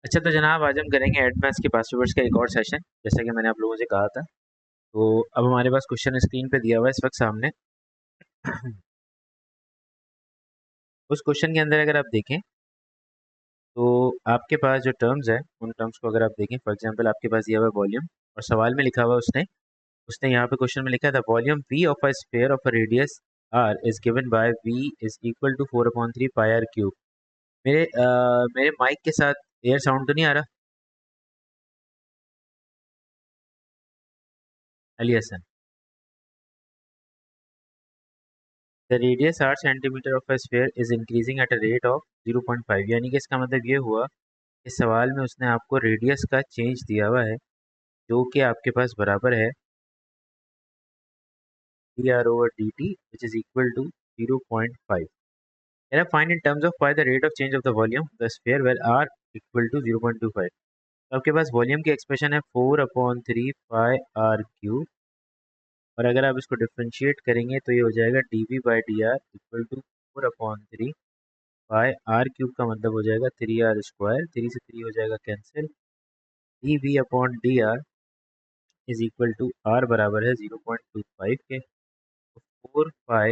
अच्छा तो जनाब आज हम करेंगे एडवांस के पासवर्ड्स का एक और सेशन जैसा कि मैंने आप लोगों से कहा था। तो अब हमारे पास क्वेश्चन स्क्रीन पे दिया हुआ है इस वक्त सामने। उस क्वेश्चन के अंदर अगर आप देखें तो आपके पास जो टर्म्स है उन टर्म्स को अगर आप देखें, फॉर एग्जांपल आपके पास दिया हुआ है वॉल्यूम और सवाल में लिखा हुआ है उसने उसने यहाँ पे क्वेश्चन में लिखा था volume V of a sphere of a radius R is given by V is equal to 4/3 pi R cube. मेरे माइक के साथ एयर साउंड तो नहीं आ रहा? Ali Hasan. The radius 8 centimetre of a sphere is increasing at a rate of 0.5, यानी कि इसका मतलब ये हुआ इस सवाल में उसने आपको रेडियस का चेंज दिया हुआ है जो कि आपके पास बराबर है D R over D T which is equal to 0.5। यानी find in terms of pi the rate of change of the volume the sphere where R equal to 0.25। तो आपके पास वॉल्यूम की एक्सप्रेशन है 4/3 पाई आर क्यूब, और अगर आप इसको differentiate करेंगे तो ये हो जाएगा D V by D R equal to 4/3 pi R cube का मतलब हो जाएगा 3r², 3 से 3 हो जाएगा cancel, D V upon D R is equal to R बराबर है 0.25 के, 4 पाई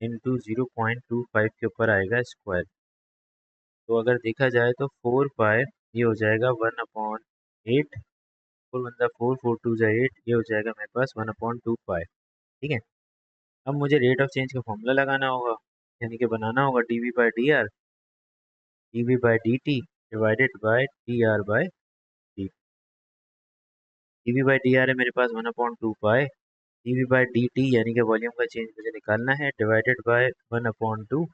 इंटू 0.25 के ऊपर आएगा स्क्वायर। तो अगर देखा जाए तो 4 पाई ये हो जाएगा 1/8, 4 × 4, 4 × 2 = 8, ये हो जाएगा मेरे पास 1/2 पाई। ठीक है, अब मुझे रेट ऑफ चेंज का फॉर्मूला लगाना होगा, यानी कि बनाना होगा D V by D T divided by D R by D. D V by D R है मेरे पास 1/2 pi, D V by D T यानी कि वॉल्यूम का चेंज मुझे निकालना है, divided by 1/2,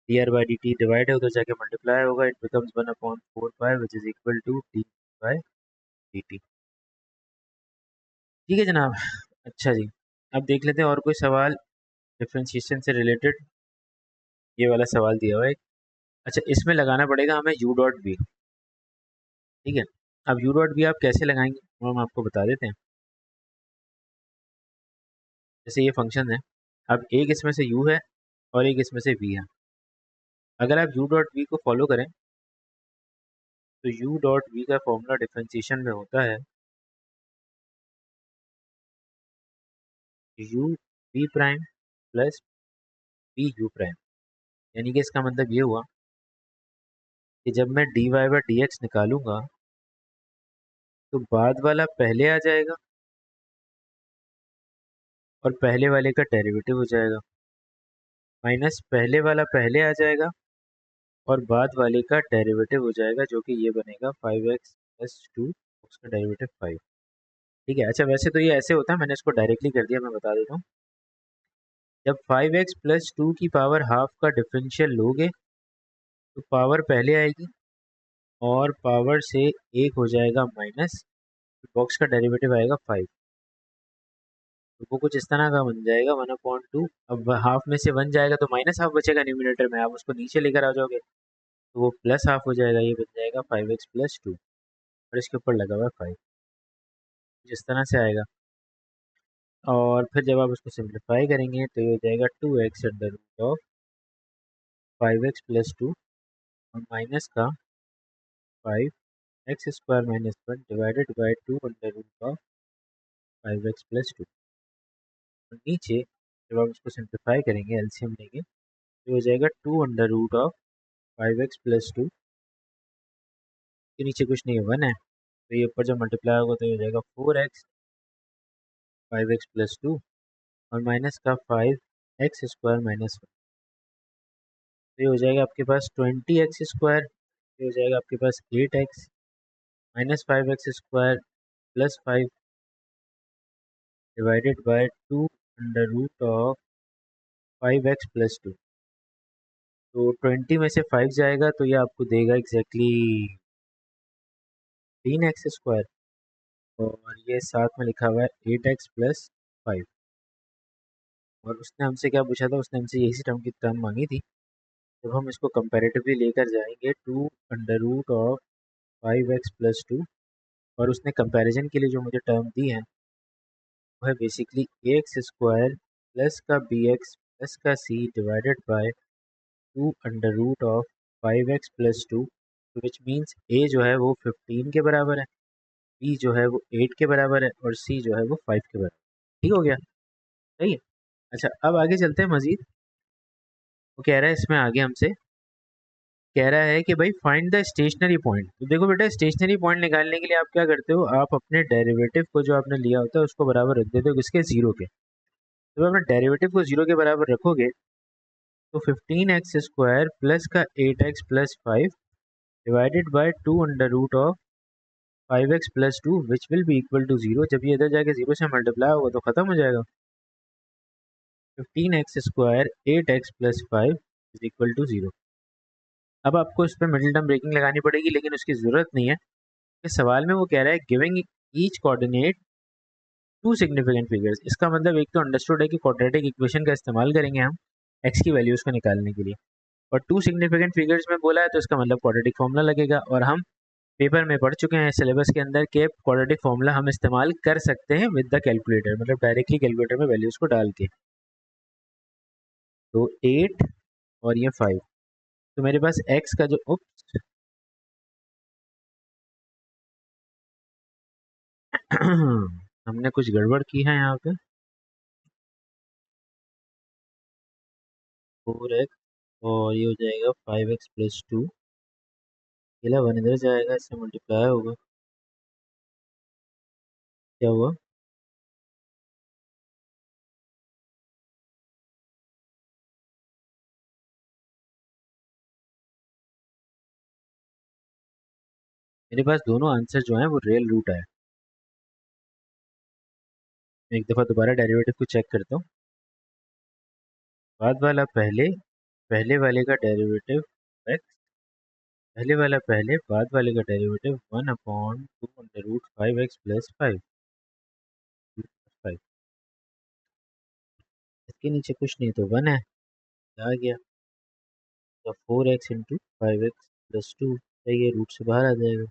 D R by D T divide है उधर जाके मल्टीप्लाई होगा, it becomes 1/4 pi which is equal to D by D T. ठीक है जनाब। अच्छा जी, अब देख लेते हैं और कोई सवाल डिफ्रेंशिएशन से रिलेटेड। ये वाला सवाल दिया हुआ है। अच्छा, इसमें लगाना पड़ेगा हमें यू डॉट बी। ठीक है, अब यू डॉट बी आप कैसे लगाएंगे वो हम आपको बता देते हैं। जैसे ये फंक्शन है, अब एक इसमें से यू है और एक इसमें से वी है। अगर आप यू डॉट वी को फॉलो करें तो यू डॉट वी का फॉर्मूला डिफरेंशिएशन में होता है U V prime plus V U prime. यानी कि इसका मतलब ये हुआ कि जब मैं D Y by D X निकालूंगा तो बाद वाला पहले आ जाएगा और पहले वाले का डेरिवेटिव हो जाएगा, माइनस पहले वाला पहले आ जाएगा और बाद वाले का डेरिवेटिव हो जाएगा, जो कि ये बनेगा 5x+2, उसका डेरिवेटिव 5। ठीक है, अच्छा वैसे तो ये ऐसे होता है, मैंने इसको डायरेक्टली कर दिया, मैं बता देता हूँ। जब 5x+2 की पावर हाफ का डिफरेंशियल लोगे तो पावर पहले आएगी और पावर से एक हो जाएगा माइनस, बॉक्स का डेरिवेटिव आएगा 5। तो वो कुछ इस तरह का बन जाएगा 1/2। अब हाफ में से 1 जाएगा तो माइनस हाफ बचेगा न्यूमिनेटर में, आप उसको नीचे लेकर आ जाओगे तो वो प्लस हाफ हो जाएगा, ये बन जाएगा 5x+2 और इसके ऊपर लगा हुआ है 5, जिस तरह से आएगा। और फिर जब आप उसको सिंप्लीफाई करेंगे तो ये हो जाएगा 2x under root of 5x+2 और माइनस का 5x² - 1 divided by 2 under root of 5x+2। और नीचे जब आप उसको सिंप्लीफाई करेंगे एलसीएम लेंगे तो हो जाएगा 2 अंडर रूट ऑफ 5x+2 के नीचे कुछ नहीं है 1 है, तो ये ऊपर जब मल्टीप्लाई होगा तो ये हो जाएगा 4x 5x+2 और माइनस का 5x² - 1, तो ये हो जाएगा आपके पास 20x², ये हो जाएगा आपके पास 8x minus 5x² plus 5 divided by 2 under root of 5x+2। तो 20 में से 5 जाएगा तो ये आपको देगा एग्जैक्टली 3x², और ये साथ में लिखा हुआ है 8x प्लस 5। और उसने हमसे क्या पूछा था, उसने हमसे यही टर्म की टर्म मांगी थी। जब हम इसको कंपैरेटिवली लेकर जाएंगे 2 अंडर रूट ऑफ 5x+2, और उसने कंपैरिजन के लिए जो मुझे टर्म दी है वो है बेसिकली ax² प्लस का bx प्लस का c divided by 2 under root of 5x+2 तो विच मीन्स ए जो है वो 15 के बराबर है, बी जो है वो 8 के बराबर है और सी जो है वो 5 के बराबर। ठीक हो गया, सही है। अच्छा अब आगे चलते हैं मजीद। वो कह रहा है इसमें आगे हमसे कह रहा है कि भाई फाइंड द स्टेशनरी पॉइंट। तो देखो बेटा, स्टेशनरी पॉइंट निकालने के लिए आप क्या करते हो, आप अपने डेरिवेटिव को जो आपने लिया होता है उसको बराबर रख देते हो किसके, जीरो के। तो अपने डेरिवेटिव को जीरो के बराबर रखोगे तो 15x² प्लस का 8x plus 5 divided by 2 under root of 5x+2 which will be equal to zero. जब ये इधर जाके जीरो से मल्टीप्लाई होगा तो खत्म हो जाएगा। 15x² 8x plus 5 is equal to zero. अब आपको इस पर मिडिल टर्म ब्रेकिंग लगानी पड़ेगी, लेकिन उसकी जरूरत नहीं है। इस सवाल में वो कह रहा है giving each coordinate two significant figures. इसका मतलब एक तो अंडरस्टूड है कि क्वाड्रेटिक इक्वेशन का इस्तेमाल करेंगे हम एक्स की वैल्यूज को निकालने के लिए, और टू सिग्निफिकेंट फिगर्स में बोला है तो इसका मतलब क्वाड्रेटिक फॉर्मूला लगेगा। और हम पेपर में पढ़ चुके हैं सिलेबस के अंदर के क्वाड्रेटिक फॉर्मूला हम इस्तेमाल कर सकते हैं विद द कैलकुलेटर, मतलब डायरेक्टली कैलकुलेटर में वैल्यूज को डाल के। तो 8 और ये 5, तो मेरे पास x का जो हमने कुछ गड़बड़ की है यहाँ पे। 4x और ये हो जाएगा 5x+2, अकेला वन इधर जाएगा, इससे मल्टीप्लाई होगा। क्या हुआ, मेरे पास दोनों आंसर जो हैं वो रियल रूट है। मैं एक दफ़ा दोबारा डेरिवेटिव को चेक करता हूँ। बाद वाला पहले, पहले वाले का डेरिवेटिव x, पहले वाला पहले, बाद वाले का डेरिवेटिव 1/2 अंडर रूट 5x+5। इसके नीचे कुछ नहीं तो 1 है, आ गया। तो 4x इंटू 5x+2, ये रूट से बाहर आ जाएगा।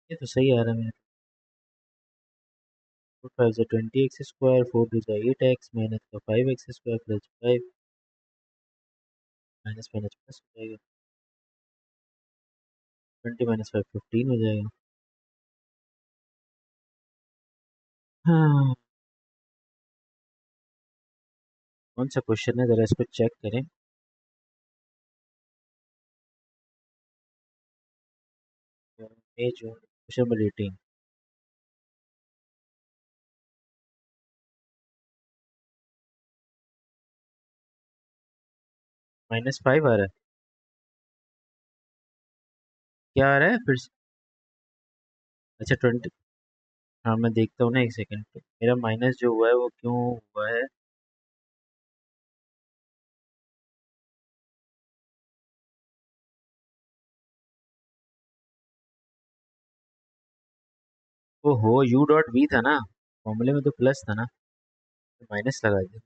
ये तो सही आ रहा है मेरे। 4×5 = 20x², 4×2 = 8x, माइनस का 5x² plus 5, minus minus plus हो जाएगा। 20 - 5 15 हो जाएगा। हाँ, कौन सा क्वेश्चन है, जरा इसको चेक करें। ए जो क्वेश्चन नंबर 18, -5 आ रहा है। क्या आ रहा है फिर से? अच्छा 20, हाँ मैं देखता हूँ ना, एक सेकंड पे मेरा माइनस जो हुआ है वो क्यों हुआ है। वो हो यू डॉट वी था ना, फॉर्मूले में तो प्लस था ना, तो माइनस लगा दिया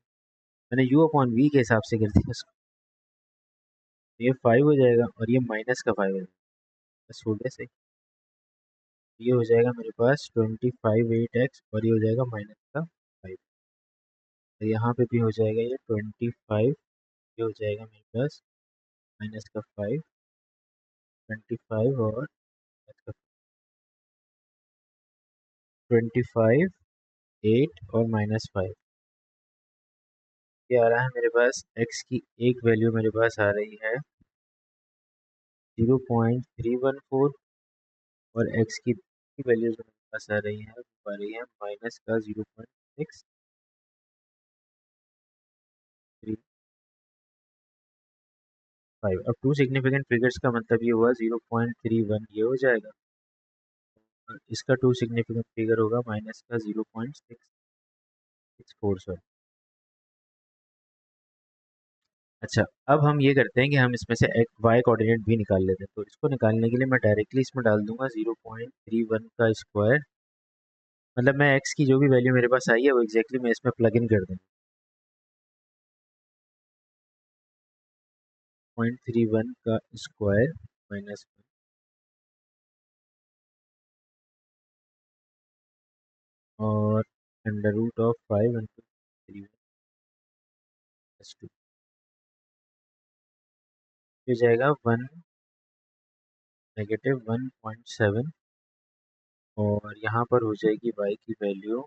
मैंने, यू अपॉन वी के हिसाब से कर दिया उसको। तो ये 5 हो जाएगा और ये माइनस का 5 हो जाएगा, बस हो गया सही। ये हो जाएगा मेरे पास 25 8x और ये हो जाएगा माइनस का 5। तो यहाँ पे भी हो जाएगा ये 25, ये हो जाएगा मेरे पास माइनस का 5, 25 और 25 8 और -5। ये आ रहा है मेरे पास, x की एक वैल्यू मेरे पास आ रही है 0.314 और x की वैल्यू जो मेरे पास आ रही है वो आ रही है माइनस का 0.635। अब टू सिग्निफिकेंट फिगर्स का मतलब ये हुआ 0.31, ये हो जाएगा। और इसका टू सिग्निफिकेंट फिगर होगा माइनस का 0.664। अच्छा अब हम ये करते हैं कि हम इसमें से एक वाई कोऑर्डिनेट भी निकाल लेते हैं। तो इसको निकालने के लिए मैं डायरेक्टली इसमें डाल दूंगा 0.31 का स्क्वायर, मतलब मैं एक्स की जो भी वैल्यू मेरे पास आई है वो एग्जैक्टली मैं इसमें प्लग इन कर दूँगा। 0.31 का स्क्वायर माइनस, और under root of 5 into 3 plus 2 हो जाएगा 1 नेगेटिव 1.7 और यहाँ पर हो जाएगी y की वैल्यू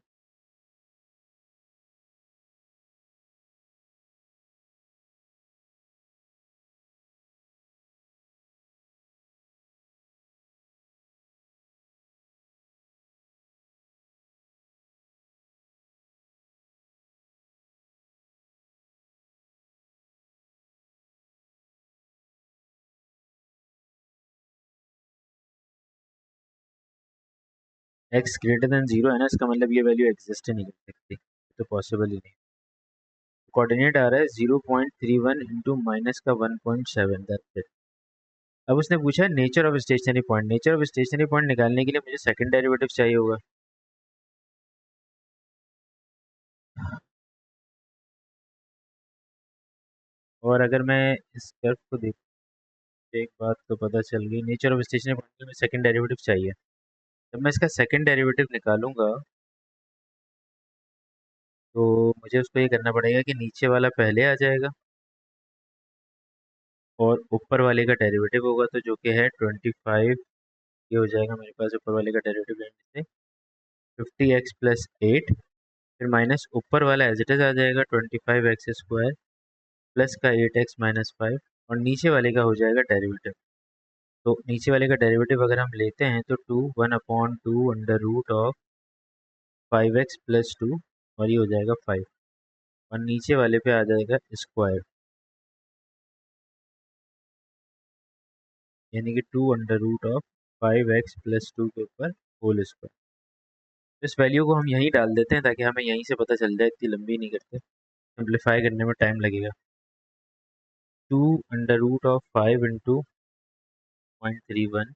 x ग्रेटर देन 0 है ना, इसका मतलब ये वैल्यू एग्जिस्ट ही नहीं कर सकती, तो पॉसिबल ही नहीं। कोऑर्डिनेट आ रहा है 0.31 इंटू माइनस का 1.7, दैट्स इट। अब उसने पूछा है nature of stationary point. Nature of stationary point निकालने के लिए मुझे सेकंड डेरिवेटिव चाहिए होगा। और अगर मैं इस कर्व को देख, एक बात तो पता चल गई, नेचर ऑफ स्टेशनरी पॉइंट में सेकंड डेरिवेटिव चाहिए। जब मैं इसका सेकंड डेरिवेटिव निकालूंगा तो मुझे उसको ये करना पड़ेगा कि नीचे वाला पहले आ जाएगा और ऊपर वाले का डेरिवेटिव होगा, तो जो कि है 25। ये हो जाएगा मेरे पास ऊपर वाले का डेरिवेटिव लेने से 50x+8, फिर माइनस ऊपर वाला एज इट इज आ जाएगा 25x² प्लस का 8x-5 और नीचे वाले का हो जाएगा डेरिवेटिव। तो नीचे वाले का डेरिवेटिव अगर हम लेते हैं तो 1/2 अंडर रूट ऑफ 5x+2 और ये हो जाएगा 5 और नीचे वाले पे आ जाएगा स्क्वायर, यानी कि 2/√5x+2 के ऊपर होल स्क्वायर। इस वैल्यू को हम यहीं डाल देते हैं ताकि हमें यहीं से पता चल जाए, इतनी लंबी नहीं करते, सिंप्लीफाई करने में टाइम लगेगा। 2/5 into 0.31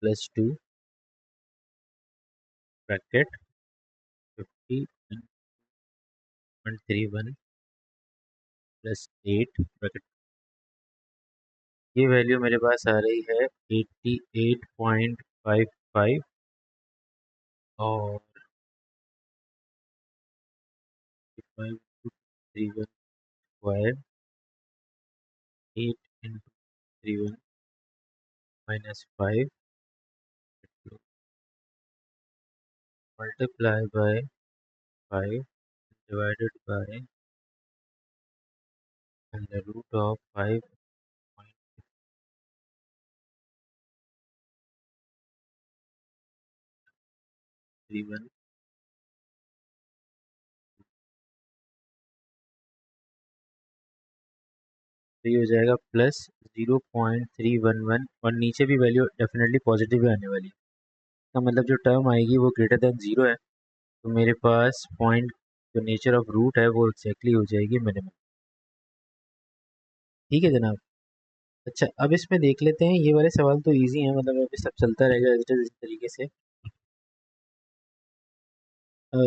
plus 2 bracket 50.31 plus 8 bracket. ये वैल्यू मेरे पास आ रही है 88.55 और 5/31 square 8/31 -5 multiply by 5 divided by under root of 5.31। तो ये हो जाएगा प्लस 0.311 और नीचे भी वैल्यू डेफिनेटली पॉजिटिव ही आने वाली है। तो मतलब जो टर्म आएगी वो ग्रेटर देन 0 है, तो मेरे पास पॉइंट जो नेचर ऑफ रूट है वो एक्जैक्टली हो जाएगी मिनिमम। ठीक है जनाब। अच्छा, अब इसमें देख लेते हैं, ये वाले सवाल तो इजी हैं, मतलब अभी सब चलता रहेगा इस तरीके से। अ,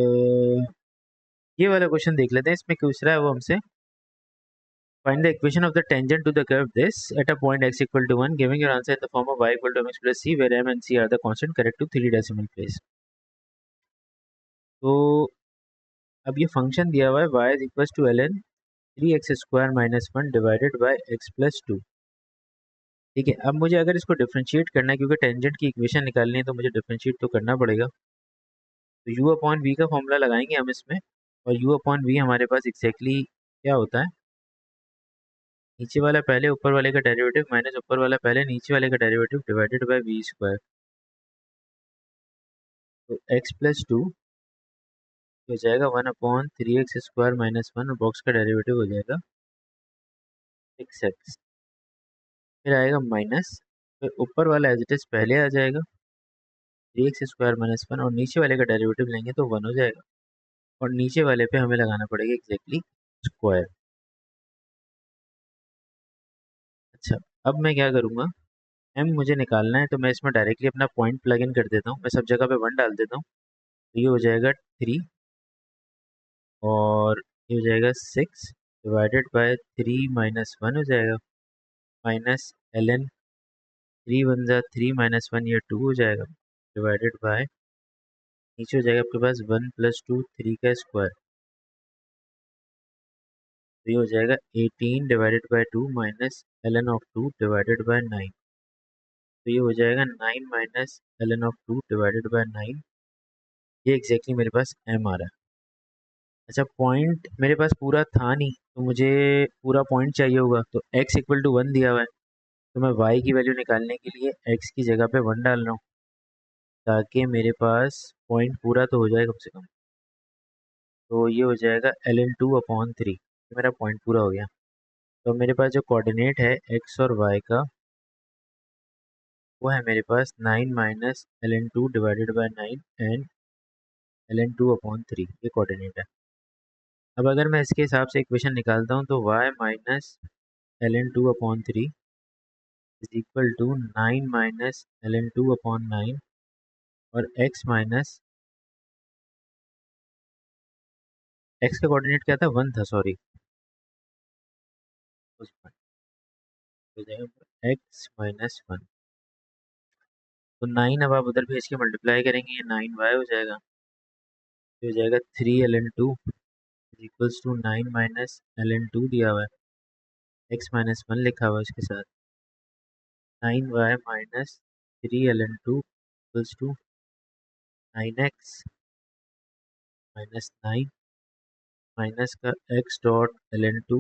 ये वाला क्वेश्चन देख लेते हैं, इसमें पूछ रहा है वो हमसे find the equation of the tangent to the curve this at a point x equal to 1, giving your answer in the form of y equal to mx plus c, where m and c are the constant correct to 3 decimal place। तो अब ये function दिया हुआ है y is equals to ln 3x² - 1 divided by x plus 2। ठीक है, अब मुझे अगर इसको डिफ्रेंशिएट करना है, क्योंकि टेंजेंट की इक्वेशन निकालनी है तो मुझे डिफ्रेंशिएट तो करना पड़ेगा। तो u अपॉन v का फॉर्मूला लगाएंगे हम इसमें, और u अपॉन v हमारे पास एग्जैक्टली क्या होता है, नीचे वाला पहले ऊपर वाले का डेरिवेटिव माइनस ऊपर वाला पहले नीचे वाले का डेरिवेटिव डिवाइडेड बाय v²। तो x+2 हो जाएगा 1/3x² - 1 और बॉक्स का डेरिवेटिव हो जाएगा 6x। फिर आएगा माइनस, फिर ऊपर वाला एज इट इज पहले आ जाएगा 3x² - 1 और नीचे वाले का डेरिवेटिव लेंगे तो 1 हो जाएगा और नीचे वाले पे हमें लगाना पड़ेगा एग्जैक्टली स्क्वायर। अच्छा, अब मैं क्या करूँगा, m मुझे निकालना है तो मैं इसमें डायरेक्टली अपना पॉइंट प्लग इन कर देता हूँ, मैं सब जगह पे 1 डाल देता हूँ। तो ये हो जाएगा 3 और ये हो जाएगा 6 डिवाइडेड बाय 3 - 1 हो जाएगा, माइनस ln 3 × 1 = 3 - 1 ये 2 हो जाएगा डिवाइडेड बाय नीचे हो जाएगा आपके पास 1+2 3 का स्क्वायर, तो ये हो जाएगा 18/2 माइनस ln(2)/9, तो ये हो जाएगा 9 माइनस ln(2)/9। ये एग्जैक्टली मेरे पास m आ रहा है। अच्छा, पॉइंट मेरे पास पूरा था नहीं, तो मुझे पूरा पॉइंट चाहिए होगा, तो x=1 दिया हुआ है, तो मैं y की वैल्यू निकालने के लिए x की जगह पे 1 डाल रहा हूँ, ताकि मेरे पास पॉइंट पूरा तो हो जाए कम से कम। तो ये हो जाएगा ln(2)/3, मेरा पॉइंट पूरा हो गया। तो मेरे पास जो कोऑर्डिनेट है x और y का, वो है मेरे पास 9 माइनस ln(2)/9 एंड ln(2)/3, ये कोऑर्डिनेट है। अब अगर मैं इसके हिसाब से इक्वेशन निकालता हूँ, तो y minus ln(2)/3 is equal to 9 minus ln(2)/9 और x माइनस x का कोऑर्डिनेट क्या था, 1 था, सॉरी, उस पर हो जाएगा x-1। तो 9 अब आप उधर भेज के मल्टीप्लाई करेंगे, ये 9y हो जाएगा, ये हो जाएगा 3ln(2) is equals to 9 minus ln(2) दिया हुआ है, x-1 लिखा हुआ है इसके साथ, 9y minus 3ln(2) equals to 9x minus 9 minus का x डॉट ln(2)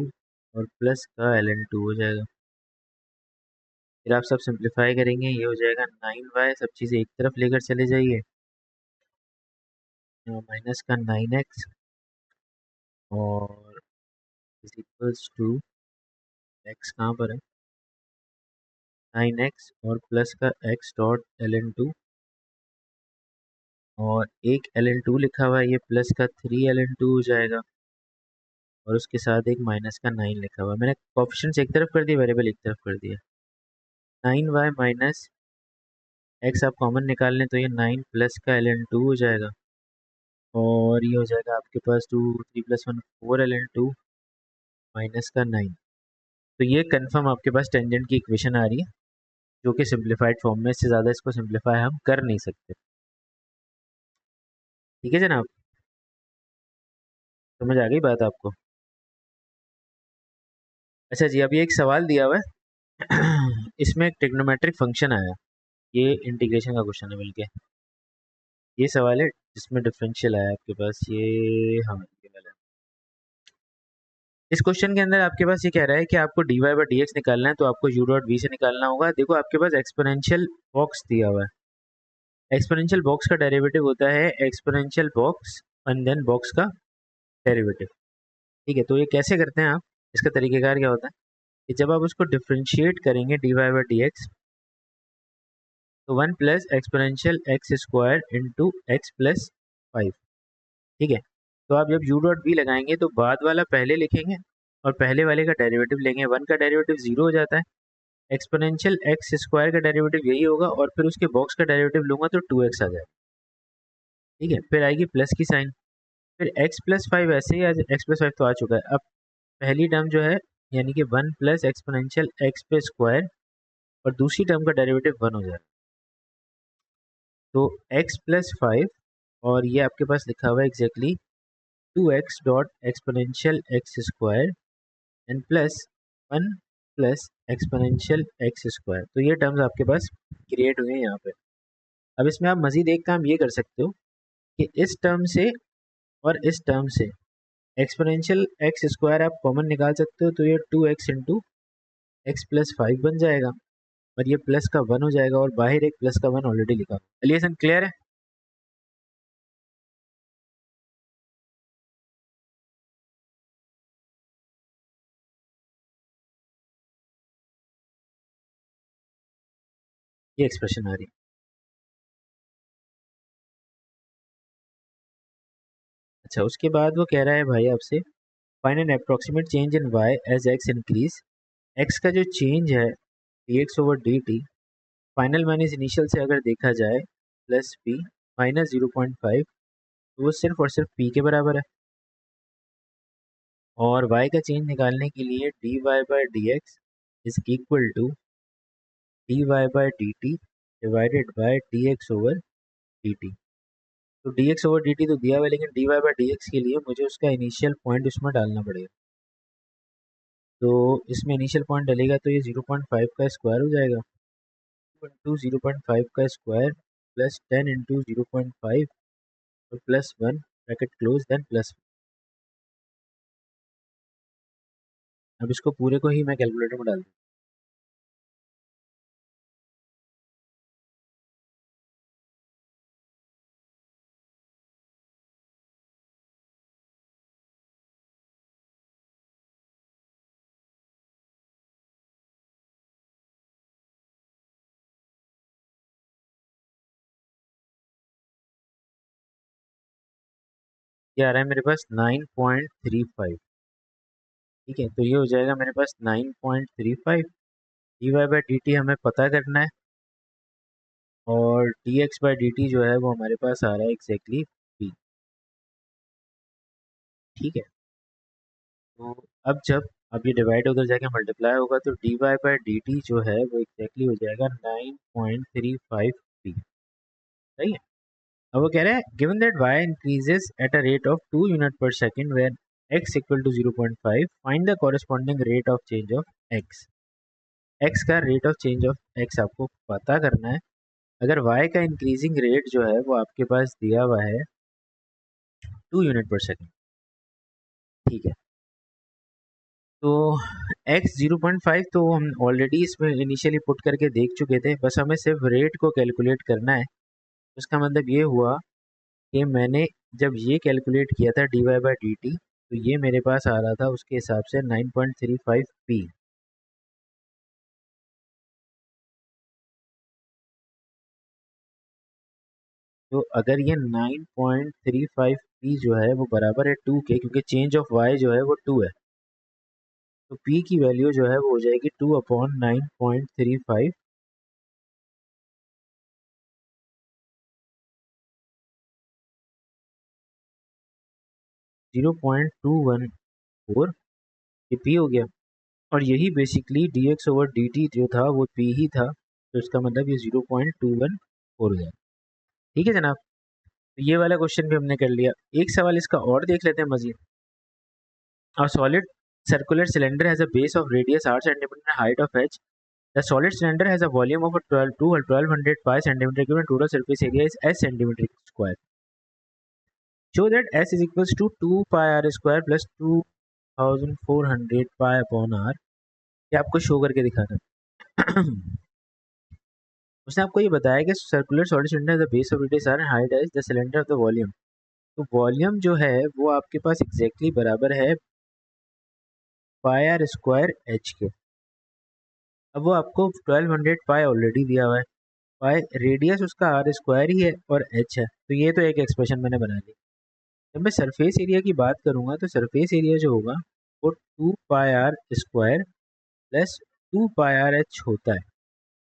और प्लस का ln(2) हो जाएगा। फिर आप सब सिंप्लीफाई करेंगे, ये हो जाएगा 9y, सब चीज़ें एक तरफ लेकर चले जाइए, माइनस का 9x और इज इक्वल्स टू x कहाँ पर है, 9x और प्लस का x डॉट ln(2) और एक ln(2) लिखा हुआ है, ये प्लस का 3ln(2) हो जाएगा, और उसके साथ एक माइनस का 9 लिखा हुआ है। मैंने कोएफिशिएंट्स एक तरफ कर दिए, वेरिएबल एक तरफ कर दिया। 9y माइनस x आप कॉमन निकाल लें, तो ये 9 प्लस का ln(2) हो जाएगा, और ये हो जाएगा आपके पास 2 3 + 1 4 ln(2) माइनस का 9। तो ये कंफर्म आपके पास टेंजेंट की इक्वेशन आ रही है, जो कि सिंप्लीफाइड फॉर्म में, इससे ज़्यादा इसको सिंप्लीफाई हम कर नहीं सकते। ठीक है जनाब, समझ आ गई बात आपको? अच्छा जी, अभी एक सवाल दिया हुआ है इसमें एक ट्रिग्नोमेट्रिक फंक्शन आया, ये इंटीग्रेशन का क्वेश्चन है मिलके, ये सवाल है जिसमें डिफरेंशियल आया आपके पास, ये हाँ ये वाला है। इस क्वेश्चन के अंदर आपके पास ये कह रहा है कि आपको dy/dx निकालना है, तो आपको u डॉट v से निकालना होगा। देखो आपके पास एक्सपोनेंशियल बॉक्स दिया हुआ है, एक्सपोनेंशियल बॉक्स का डेरिवेटिव होता है exponential box and then box का डेरिवेटिव। ठीक है, तो ये कैसे करते हैं आप, इसका तरीकेकार क्या होता है कि जब आप उसको डिफ्रेंशिएट करेंगे dy/dx, तो 1 plus exponential x square into x plus 5। ठीक है, तो आप जब यू डॉट बी लगाएंगे, तो बाद वाला पहले लिखेंगे और पहले वाले का डेरिवेटिव लेंगे। 1 का डेरिवेटिव 0 हो जाता है, एक्सपोनेंशियल एक्स स्क्वायर का डेरिवेटिव यही होगा, और फिर उसके बॉक्स का डेरिवेटिव लूंगा तो 2x आ जाएगा। ठीक है, फिर आएगी प्लस की साइन, फिर x+5, ऐसे ही आज x+5 तो आ चुका है। अब पहली टर्म जो है, यानी कि 1 प्लस एक्सपोनेंशियल एक्स पे स्क्वायर, और दूसरी टर्म का डेरिवेटिव 1 हो जाएगा, तो x+5, और ये आपके पास लिखा हुआ है exactly 2x dot exponential x square and plus 1 plus exponential x square. तो ये टर्म्स आपके पास क्रिएट हुए हैं यहाँ पे। अब इसमें आप मजीद एक काम ये कर सकते हो कि इस टर्म से और इस टर्म से एक्सपोनेंशियल एक्स स्क्वायर आप कॉमन निकाल सकते हो, तो ये 2x इंटू x+5 बन जाएगा, और ये प्लस का 1 हो जाएगा, और बाहर एक प्लस का 1 ऑलरेडी लिखा। एलिएशन क्लियर है? ये एक्सप्रेशन आ रही है। अच्छा, उसके बाद वो कह रहा है भाई आपसे, find an approximate change in y as x increase. x का जो चेंज है dx/dt, फाइनल माइनस इनिशियल से अगर देखा जाए, प्लस p माइनस 0.5, तो वो सिर्फ और सिर्फ p के बराबर है। और y का चेंज निकालने के लिए dy/dx is equal to dy/dt divided by dx/dt। तो dx ओवर dt तो दिया हुआ है, लेकिन dy बाई dx के लिए मुझे उसका इनिशियल पॉइंट उसमें डालना पड़ेगा। तो इसमें इनिशियल पॉइंट डलेगा तो ये 0.5 का स्क्वायर हो जाएगा, इंटू 0.5 का स्क्वायर प्लस 10 इंटू 0.5 और plus 1 bracket close then plus. अब इसको पूरे को ही मैं कैलकुलेटर में डाल दूँ। ये आ रहा है मेरे पास 9.35। ठीक है, तो ये हो जाएगा मेरे पास 9.35। D Y by D t हमें पता करना है, और d x by D t जो है वो हमारे पास आ रहा है एग्जैक्टली पी। ठीक है, तो अब ये डिवाइड उधर जाके मल्टीप्लाई होगा तो d Y by D t जो है वो एग्जैक्टली हो जाएगा 9.35 पी। सही है। अब वो कह रहा है given that y increases at a rate of 2 unit per second when x equal to 0.5, find the corresponding rate of change of x। x का rate of change of x आपको पता करना है। अगर y का इंक्रीजिंग रेट जो है वो आपके पास दिया हुआ है 2 यूनिट पर सेकेंड। ठीक है, तो x 0.5 तो हम ऑलरेडी इसमें इनिशियली पुट करके देख चुके थे, बस हमें सिर्फ रेट को कैलकुलेट करना है। उसका मतलब ये हुआ कि मैंने जब ये कैलकुलेट किया था d Y by D t, तो ये मेरे पास आ रहा था उसके हिसाब से 9.35 पी। तो अगर ये 9.35 पी जो है वो बराबर है 2 के, क्योंकि चेंज ऑफ वाई जो है वो 2 है, तो पी की वैल्यू जो है वो हो जाएगी 2 अपॉन 9.35। 0.214 ये पी हो गया, और यही basically D x over D t जो था वो पी ही था, तो इसका मतलब ये 0.214 हो गया। ठीक है जनाब, तो ये वाला क्वेश्चन भी हमने कर लिया। एक सवाल इसका और देख लेते हैं मजीद। A solid circular cylinder has a base of radius r centimeter and height of h. The solid cylinder has a volume of 1200 pi centimeter cube and total surface area is s centimeter square. Show that s is equals to 2 pi r square plus 2400 pi upon r. ये आपको show करके दिखाना है। उसने आपको ये बताया कि circular solid cylinder the base of radius r and height is the cylinder of the volume. तो वॉल्यूम जो है वो आपके पास एग्जैक्टली बराबर है पाई आर स्क्वायर एच के। अब वो आपको 1200 पाई ऑलरेडी दिया हुआ है, पाई रेडियस उसका आर स्क्वायर ही है और एच है, तो ये तो एक एक्सप्रेशन मैंने बना ली। जब मैं सरफेस एरिया की बात करूंगा तो सरफेस एरिया जो होगा वो 2 pi are square plus 2 pi R H होता है।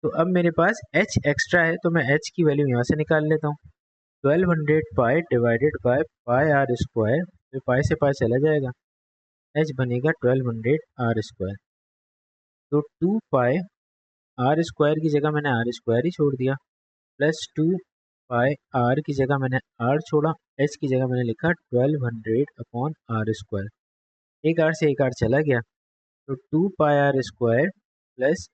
तो अब मेरे पास एच एक्स्ट्रा है, तो मैं एच की वैल्यू यहाँ से निकाल लेता हूँ। 1200 pi divided by pi are square, तो पाई से पाई चला जाएगा, एच बनेगा 1200 आर स्क्वायर। तो 2 पाई आर स्क्वायर की जगह मैंने आर स्क्वायर ही छोड़ दिया, प्लस 2 पाई आर की जगह मैंने आर छोड़ा, एच की जगह मैंने लिखा 1200 अपॉन आर स्क्वायर। एक आर से एक आर चला गया, तो 2 pi are square plus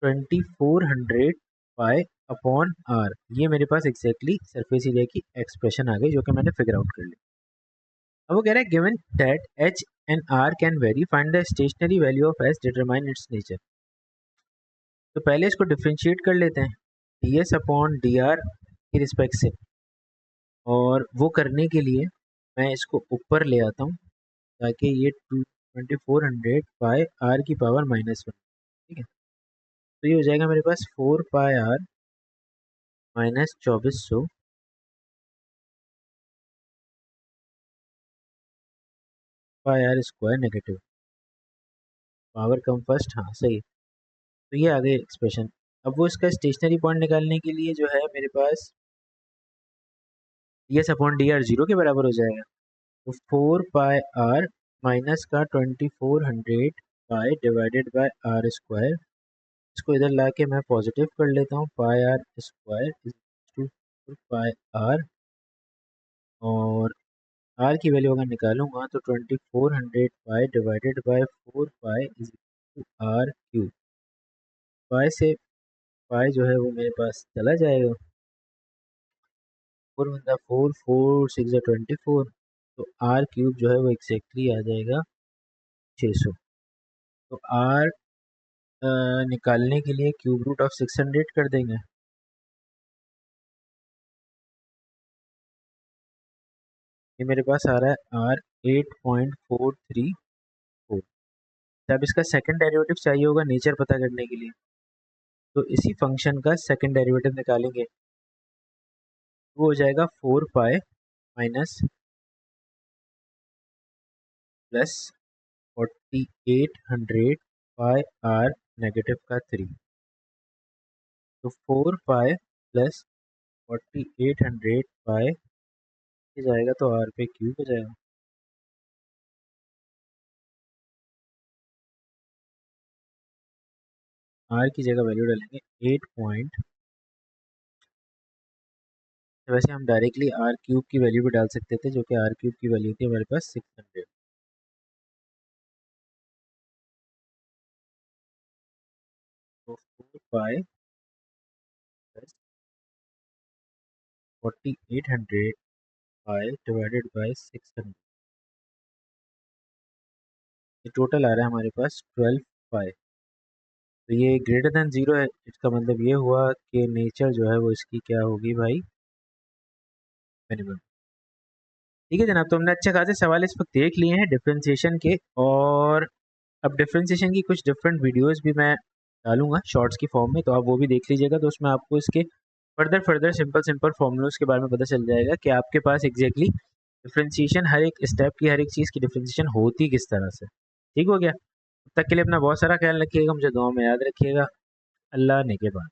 2400 pi upon R, ये मेरे पास एग्जैक्टली सरफेस एरिया की एक्सप्रेशन आ गई जो कि मैंने फिगर आउट कर ली। अब वो कह रहा है given that h and r can vary, find the stationary value of s, determine its nature. तो पहले इसको डिफ्रेंशिएट कर लेते हैं d S upon D r की रिस्पेक्ट से, और वो करने के लिए मैं इसको ऊपर ले आता हूँ ताकि ये 2400 पाई आर की पावर -1। ठीक है, तो ये हो जाएगा मेरे पास 4 pi R minus 2400 pi are square negative, power कम फर्स्ट, हाँ सही है। तो ये आ गई एक्सप्रेशन। अब वो इसका स्टेशनरी पॉइंट निकालने के लिए जो है मेरे पास D S upon D R zero के बराबर हो जाएगा, तो 4 पाई आर माइनस का 2400 pi divided by R square, इसको इधर ला के मैं पॉजिटिव कर लेता हूँ, pi are square is two pi R और आर की वैल्यू अगर निकालूंगा तो 2400 pi divided by 4 pi is R cube. Pi से पाई जो है वो मेरे पास चला जाएगा, 4 4 6 24, तो आर क्यूब जो है वो एग्जैक्टली आ जाएगा 600। तो आर निकालने के लिए क्यूब रूट ऑफ 600 कर देंगे। ये मेरे पास आ रहा है आर 8.434। अब इसका सेकंड डेरिवेटिव चाहिए होगा नेचर पता करने के लिए, तो इसी फंक्शन का सेकंड डेरिवेटिव निकालेंगे। वो हो जाएगा 4 pi minus plus 4800 pi r negative का 3। तो 4 पाई प्लस 4800 पाई जाएगा तो आर पे क्यूब हो जाएगा। आर की जगह वैल्यू डालेंगे 8 पॉइंट, वैसे हम डायरेक्टली आर क्यूब की वैल्यू भी डाल सकते थे, जो कि आर क्यूब की वैल्यू थी हमारे पास 600। तो 4 पाई प्लस 4800 पाई डिवाइडेड बाय 600, ये टोटल आ रहा है हमारे पास 12 पाई। तो ये ग्रेटर देन जीरो है, इसका मतलब ये हुआ कि नेचर जो है वो इसकी क्या होगी भाई, मिनिमम। ठीक है जनाब, तो हमने अच्छे खासे सवाल इस वक्त देख लिए हैं डिफ्रेंसिएशन के, और अब डिफ्रेंसिएशन की कुछ डिफरेंट वीडियोस भी मैं डालूंगा शॉर्ट्स की फॉर्म में, तो आप वो भी देख लीजिएगा। तो उसमें आपको इसके फर्दर फर्दर सिंपल सिंपल फॉर्मूलोज के बारे में पता चल जाएगा कि आपके पास एग्जैक्टली डिफ्रेंसिएशन, हर एक स्टेप की, हर एक चीज़ की डिफ्रेंसिएशन होती किस तरह से। ठीक हो गया, तब तक के लिए अपना बहुत सारा ख्याल रखिएगा, मुझे दुआ में याद रखिएगा। अल्लाह ने के बाद।